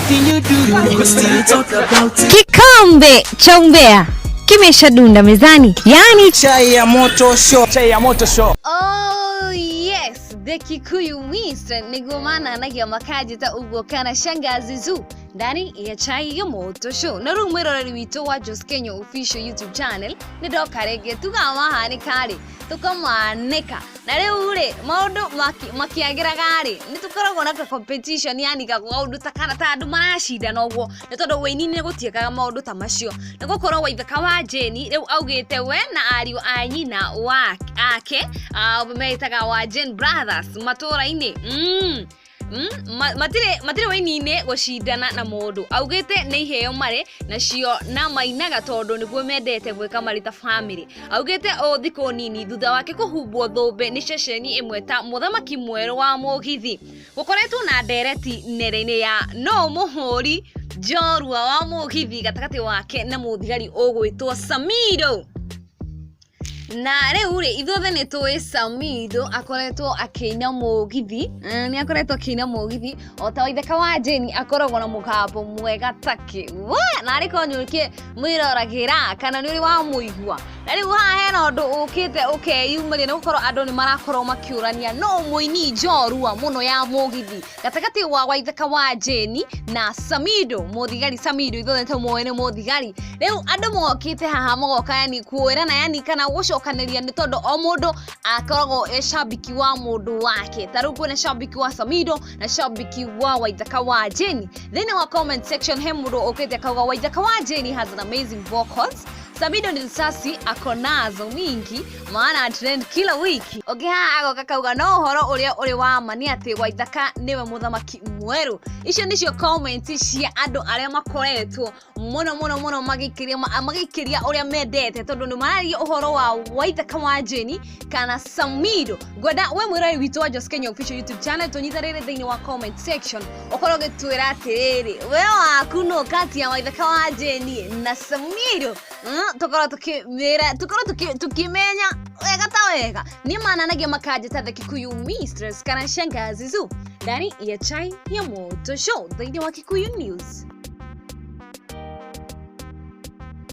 anything you do, we still talk about it. Kikombe cha umbea kimeshadunda mezani, yani chai ya moto show. Chai ya moto show. Oh yes, the Kikuyu Mister nigomana nagia makajita ubwo kana shangazi zu ndani ya chai ya moto show. Na rumero rwito wa Just Kenya official YouTube channel ni dokarege tugamahani kari tukamaneka na rĩu rĩ maũndũ makiagira gari ni tukoragwo na competition yani gagũndũ takana ta andũ maracindana ũguo nĩ tondũ wĩini-inĩ nĩ gũtiĩkaga maũndũ ta macio nĩ gũkorwo Waithaka wa Jeni rĩu augĩte we na ariũ a nyina ake metaga wa Jen Brothers matũra-inĩ matire wĩini-inĩ gũcindana na mũndũ augĩte nĩ iheo mare nacio na mainaga tondũ nĩguo mendete gwĩka marĩ ta family augĩte o thikũ nini thutha wake kũhumbwo thũmbe nĩ ceceni ĩmwe ta mũthamaki mwerũ wa Mugithi gũkoretwo na ndereti nere-inĩ ya no mũhũri njorua wa Mugithi gatagatĩ wake na mũthigari ũgwĩtwo Samidoh. Na rĩu rĩ ithuothe nĩ tũĩ Samidoh akoretwo akĩina Mugithi nĩ akoretwo akĩina Mugithi o ta Waithaka wa Jeni akoragwo na mũgambo mwega taki na ariko nyũkie mwĩroragĩra kana nĩ ũrĩ wa mũigua na rĩu haha hena ũndũ ũkĩte ũkeyumĩria nĩ gũkorwo andũ nĩ marakorwo makiũrania no mũini njorua mũno ya Mugithi gatagatĩ wa Waithaka wa Jeni na Samidoh mũthigari Samidoh ithuothe tũmũĩ nĩ mũthigari rĩu andũ mokĩte haha magoka yani kuĩrana yani kana gũcokanĩria nĩ tondũ o mũndũ akoragwo shabiki wa mũndũ wake ta rĩu kwĩna shabiki wa Samidoh na shabiki wa Waithaka wa Jeni thĩinĩ wa comment section he mũndũ ũkĩte akauga Waithaka wa Jeni has an amazing vocals Samidoh ni risasi akonazo mingi maana trend kila wiki haha agoka kauga no ũhoro ũrĩa ũrĩ wa ma nĩ atĩ Waithaka nĩwe mũthamaki mwerũ icio nĩcio comment cia andũ arĩa makoretwo mũno magĩkĩria ũrĩa mendete tondũ nĩ mararia ũhoro wa Waithaka wa Jeni kana Samidoh gwenda we mwĩrori witũ wa Just Kenya official YouTube channel tũnyitarĩre thĩinĩ wa comment section ũkorwo gĩtwĩra atĩrĩrĩ we waku nũ kati ya Waithaka wa Jeni na Samidoh tukorwo tukimenya wega ta wega ni mananagia makajita the Kikuyu Mistress kana shangazi zu ndani ya chai ya moto show thĩinĩ wa Kikuyu News.